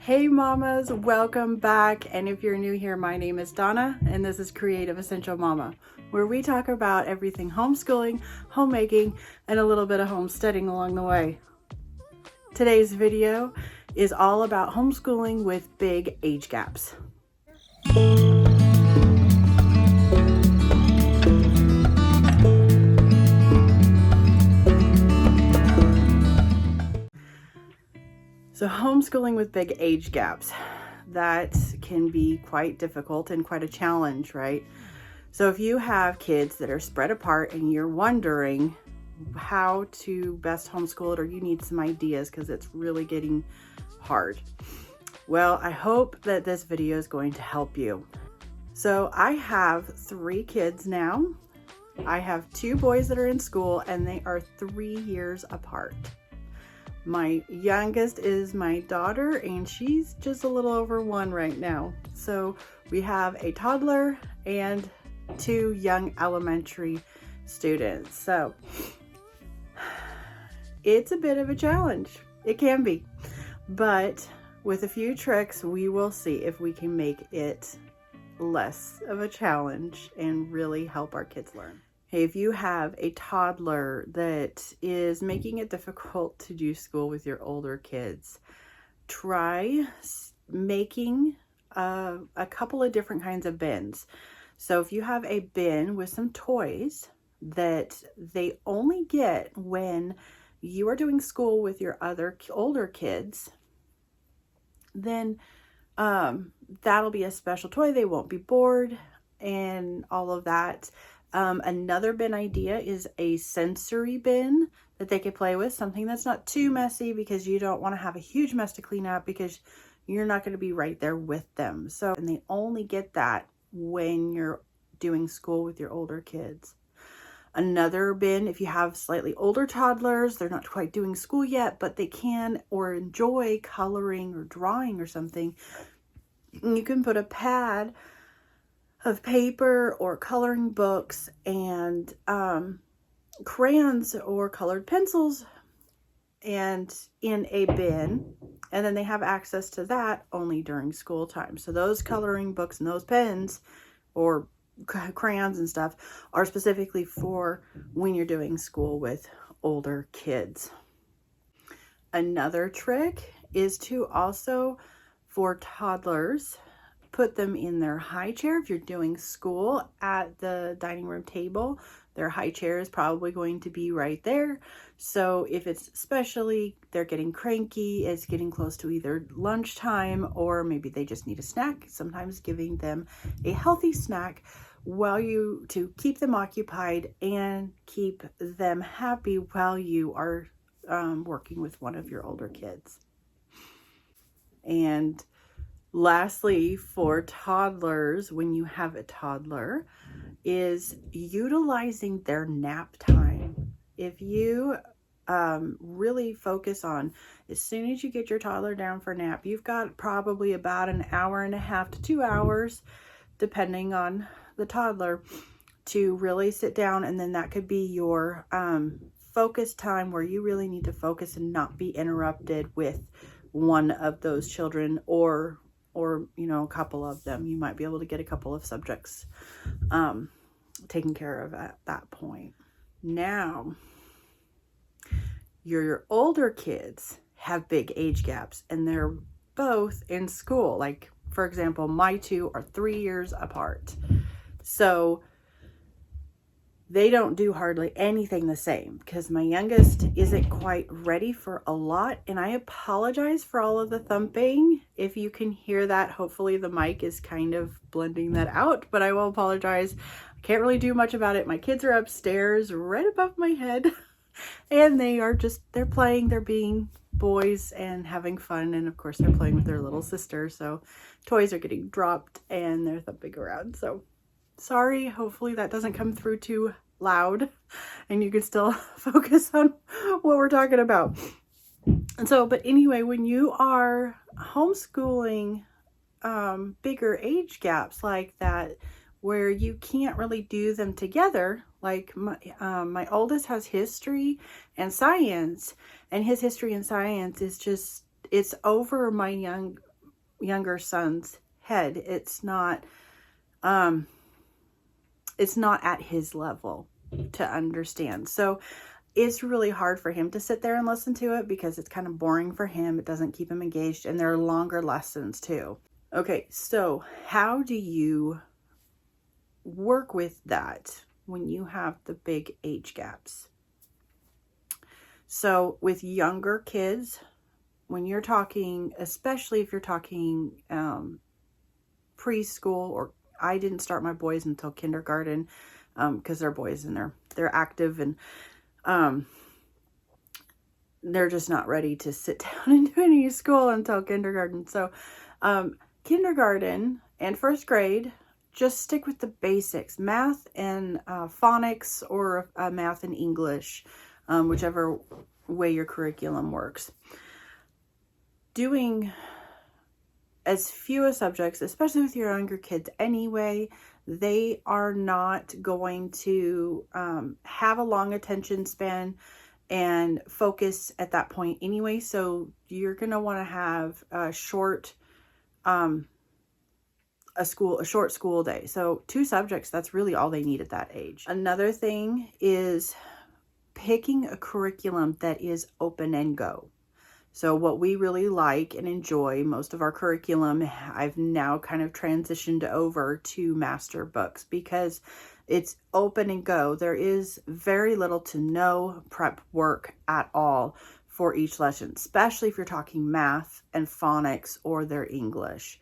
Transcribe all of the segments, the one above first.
Hey mamas, welcome back. And if you're new here, my name is Donna and this is Creative Essential Mama, where we talk about everything homeschooling, homemaking, and a little bit of homesteading along the way. Today's video is all about homeschooling with big age gaps. So homeschooling with big age gaps, that can be quite difficult and quite a challenge, right? So if you have kids that are spread apart and you're wondering how to best homeschool it, or you need some ideas because it's really getting hard, well, I hope that this video is going to help you. So I have 3 kids now. I have 2 boys that are in school and they are 3 years apart. My youngest is my daughter and she's just a little over 1 right now. So we have a toddler and 2 young elementary students. So it's a bit of a challenge. It can be, but with a few tricks, we will see if we can make it less of a challenge and really help our kids learn. Hey, if you have a toddler that is making it difficult to do school with your older kids, try making a couple of different kinds of bins. So if you have a bin with some toys that they only get when you are doing school with your other older kids, then that'll be a special toy. They won't be bored and all of that. Another bin idea is a sensory bin that they could play with, something that's not too messy because you don't want to have a huge mess to clean up because you're not going to be right there with them. So, and they only get that when you're doing school with your older kids. Another bin, if you have slightly older toddlers, they're not quite doing school yet, but they can or enjoy coloring or drawing or something, you can put a pad of paper or coloring books and crayons or colored pencils and in a bin, and then they have access to that only during school time. So those coloring books and those pens or crayons and stuff are specifically for when you're doing school with older kids. Another trick is to also, for toddlers, put them in their high chair. If you're doing school at the dining room table, their high chair is probably going to be right there. So if it's especially they're getting cranky, it's getting close to either lunchtime or maybe they just need a snack, sometimes giving them a healthy snack to keep them occupied and keep them happy while you are working with one of your older kids. And lastly, for toddlers, when you have a toddler, is utilizing their nap time. If you really focus on, as soon as you get your toddler down for nap, you've got probably about an hour and a half to 2 hours, depending on the toddler, to really sit down, and then that could be your focus time where you really need to focus and not be interrupted with one of those children or a couple of them. You might be able to get a couple of subjects taken care of at that point. Now, your older kids have big age gaps and they're both in school. Like, for example, my 2 are 3 years apart. So they don't do hardly anything the same because my youngest isn't quite ready for a lot. And I apologize for all of the thumping. If you can hear that, hopefully the mic is kind of blending that out, but I will apologize. I can't really do much about it. My kids are upstairs right above my head and they're playing, they're being boys and having fun. And of course they're playing with their little sister. So toys are getting dropped and they're thumping around. So sorry, hopefully that doesn't come through too loud and you can still focus on what we're talking about. And so, but anyway, when you are homeschooling bigger age gaps like that, where you can't really do them together, like my oldest has history and science, and his history and science is just, it's over my younger son's head. It's not at his level to understand. So it's really hard for him to sit there and listen to it because it's kind of boring for him. It doesn't keep him engaged, and there are longer lessons too. Okay, so how do you work with that when you have the big age gaps? So with younger kids, when you're talking, especially if you're talking preschool, or I didn't start my boys until kindergarten because they're boys and they're active, and they're just not ready to sit down and do any school until kindergarten. So kindergarten and first grade, just stick with the basics, math and phonics, or math and English, whichever way your curriculum works. Doing as few subjects, especially with your younger kids anyway, they are not going to have a long attention span and focus at that point anyway. So you're going to want to have a short school day. So 2 subjects, that's really all they need at that age. Another thing is picking a curriculum that is open and go. So what we really like and enjoy, most of our curriculum, I've now kind of transitioned over to master books because it's open and go. There is very little to no prep work at all for each lesson, especially if you're talking math and phonics or their English.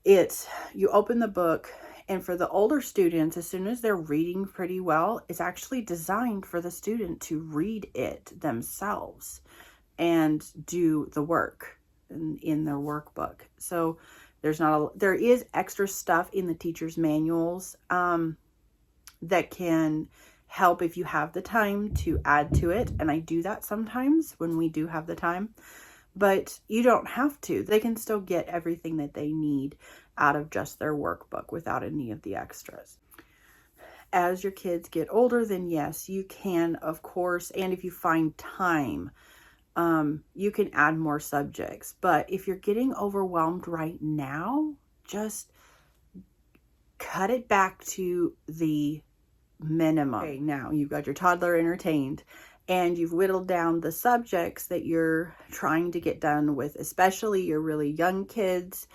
You open the book, and for the older students, as soon as they're reading pretty well, it's actually designed for the student to read it themselves and do the work in their workbook. So there is extra stuff in the teacher's manuals that can help if you have the time to add to it. And I do that sometimes when we do have the time, but you don't have to. They can still get everything that they need out of just their workbook without any of the extras. As your kids get older, then yes, you can, of course, and if you find time, you can add more subjects. But if you're getting overwhelmed right now, just cut it back to the minimum. Okay, now you've got your toddler entertained and you've whittled down the subjects that you're trying to get done with, especially your really young kids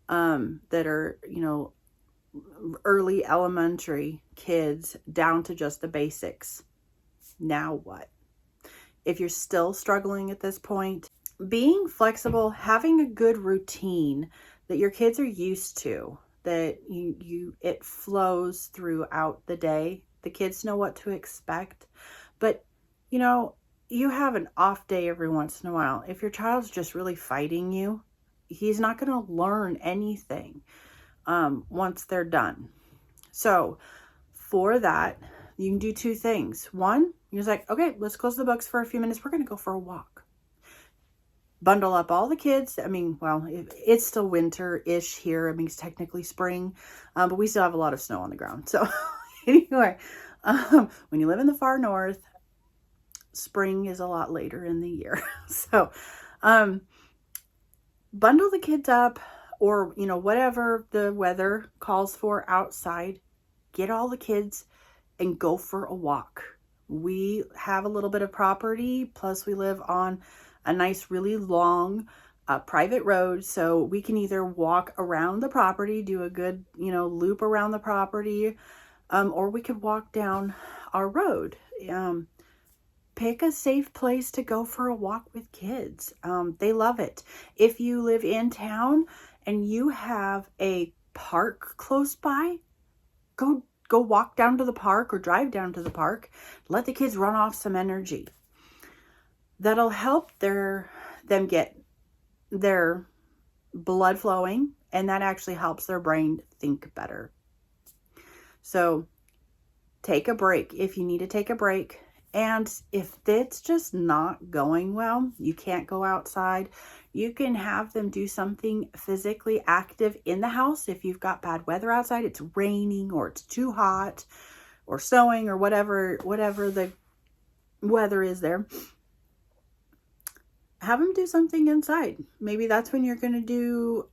that are, early elementary kids, down to just the basics. Now what? If you're still struggling at this point, being flexible, having a good routine that your kids are used to, that it flows throughout the day. The kids know what to expect, but you have an off day every once in a while. If your child's just really fighting you, he's not going to learn anything once they're done. So for that, you can do 2 things. One, you're just like, okay, let's close the books for a few minutes. We're going to go for a walk. Bundle up all the kids. It's still winter-ish here. It's technically spring, but we still have a lot of snow on the ground. So anyway, when you live in the far north, spring is a lot later in the year. So bundle the kids up, or, whatever the weather calls for outside. Get all the kids and go for a walk. We have a little bit of property, plus we live on a nice, really long private road. So we can either walk around the property, do a good, loop around the property, or we could walk down our road. Pick a safe place to go for a walk with kids. They love it. If you live in town and you have a park close by, go walk down to the park or drive down to the park. Let the kids run off some energy. That'll help them get their blood flowing, and that actually helps their brain think better. So take a break if you need to take a break. And if it's just not going well, you can't go outside, you can have them do something physically active in the house. If you've got bad weather outside, it's raining or it's too hot or snowing or whatever the weather is there, have them do something inside. Maybe that's when you're going to do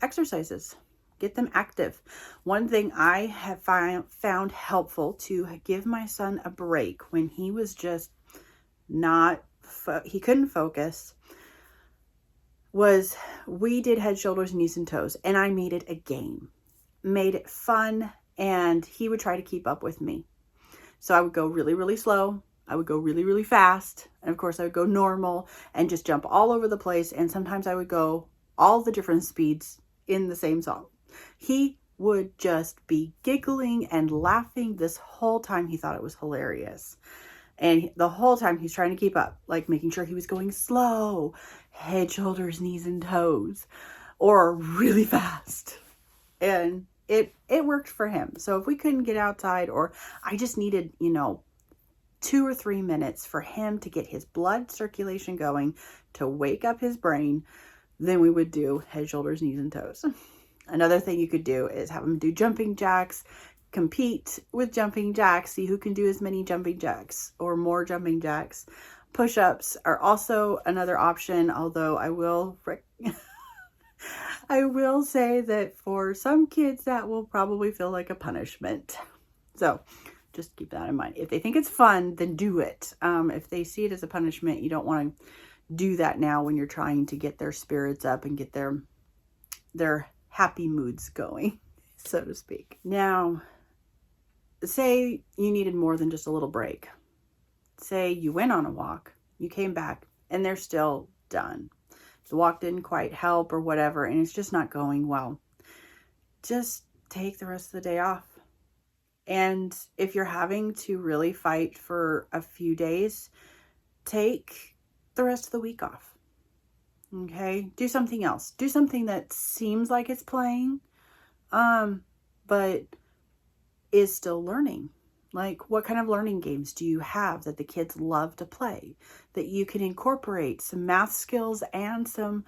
exercises. Get them active. One thing I have found helpful to give my son a break when he was just not, he couldn't focus, was we did head, shoulders, knees, and toes. And I made it a game. Made it fun. And he would try to keep up with me. So I would go really, really slow. I would go really, really fast. And of course I would go normal and just jump all over the place. And sometimes I would go all the different speeds in the same song. He would just be giggling and laughing this whole time. He thought it was hilarious. And the whole time he's trying to keep up, like making sure he was going slow, head, shoulders, knees, and toes, or really fast. And it worked for him. So if we couldn't get outside, or I just needed, 2 or 3 minutes for him to get his blood circulation going, to wake up his brain, then we would do head, shoulders, knees, and toes. Another thing you could do is have him do jumping jacks, compete with jumping jacks, see who can do as many jumping jacks or more jumping jacks. Push-ups are also another option, although I will say that for some kids that will probably feel like a punishment. So just keep that in mind. If they think it's fun, then do it. If they see it as a punishment, you don't want to do that now when you're trying to get their spirits up and get their happy moods going, so to speak. Now, say you needed more than just a little break. Say you went on a walk, you came back, and they're still done. The walk didn't quite help or whatever, and it's just not going well. Just take the rest of the day off. And if you're having to really fight for a few days, take the rest of the week off. Okay, do something else. Do something that seems like it's playing, but is still learning. Like, what kind of learning games do you have that the kids love to play, that you can incorporate some math skills and some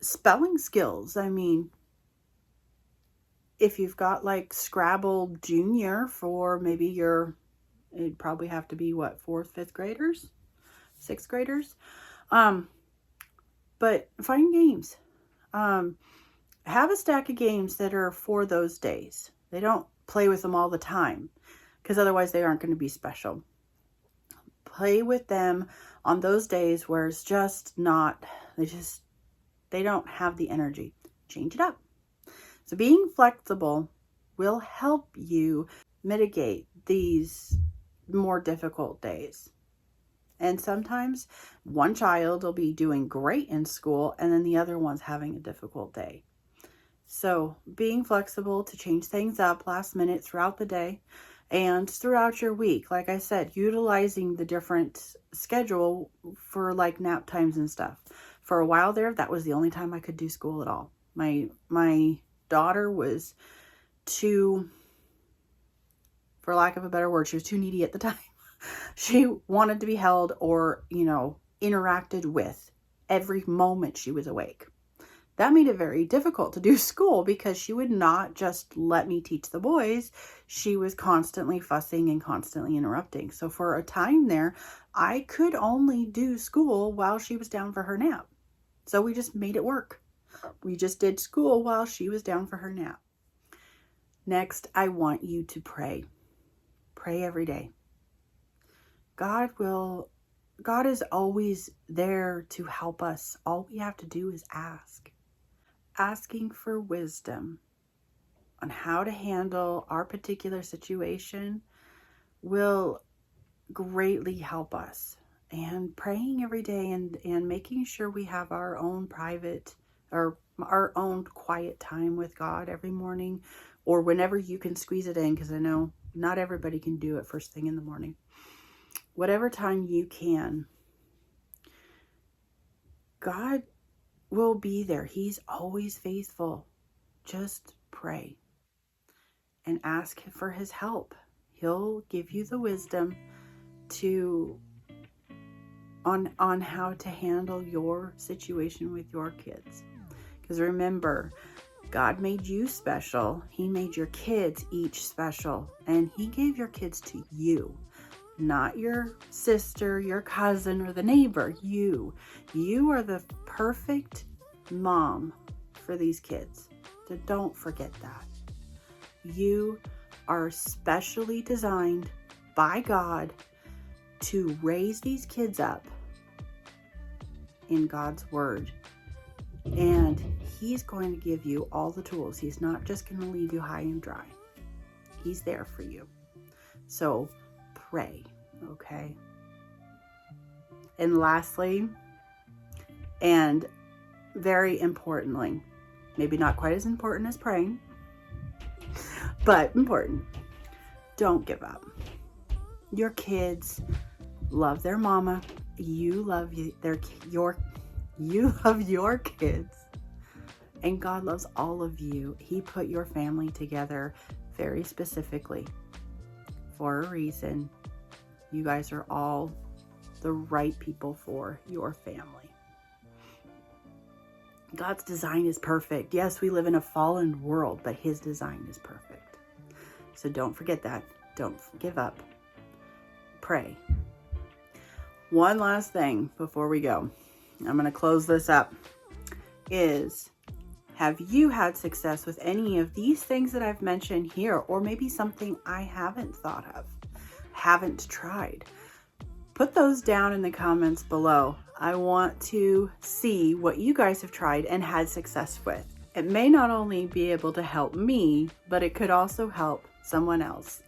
spelling skills? I mean, if you've got like Scrabble Junior for maybe it'd probably have to be what, 4th, 5th graders, 6th graders. But find games. Have a stack of games that are for those days. They don't play with them all the time, because otherwise they aren't going to be special. Play with them on those days where it's just not, they don't have the energy. Change it up. So being flexible will help you mitigate these more difficult days. And sometimes one child will be doing great in school and then the other one's having a difficult day. So being flexible to change things up last minute throughout the day and throughout your week. Like I said, utilizing the different schedule for like nap times and stuff. For a while there, that was the only time I could do school at all. My daughter was too, for lack of a better word, she was too needy at the time. She wanted to be held or, interacted with every moment she was awake. That made it very difficult to do school because she would not just let me teach the boys. She was constantly fussing and constantly interrupting. So for a time there, I could only do school while she was down for her nap. So we just made it work. We just did school while she was down for her nap. Next, I want you to pray. Pray every day. God is always there to help us. All we have to do is ask. Asking for wisdom on how to handle our particular situation will greatly help us. And praying every day and making sure we have our own private or our own quiet time with God every morning or whenever you can squeeze it in, because I know not everybody can do it first thing in the morning. Whatever time you can, God will be there. He's always faithful. Just pray and ask for his help. He'll give you the wisdom on how to handle your situation with your kids. Because remember, God made you special. He made your kids each special, and he gave your kids to you. not your sister, your cousin, or the neighbor. You are the perfect mom for these kids. So don't forget that. You are specially designed by God to raise these kids up in God's word. And He's going to give you all the tools. He's not just going to leave you high and dry. He's there for you. So pray, okay? And lastly, and very importantly, maybe not quite as important as praying, but important, don't give up. Your kids love their mama. You love you love your kids. And God loves all of you. He put your family together very specifically for a reason. You guys are all the right people for your family. God's design is perfect. Yes, we live in a fallen world, but His design is perfect. So don't forget that. Don't give up. Pray. One last thing before we go, I'm going to close this up, is have you had success with any of these things that I've mentioned here, or maybe something I haven't thought of, haven't tried? Put those down in the comments below. I want to see what you guys have tried and had success with. It may not only be able to help me, but it could also help someone else.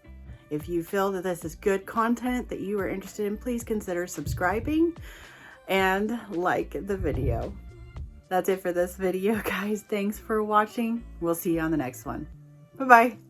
If you feel that this is good content that you are interested in, please consider subscribing and like the video. That's it for this video, guys. Thanks for watching. We'll see you on the next one. Bye-bye.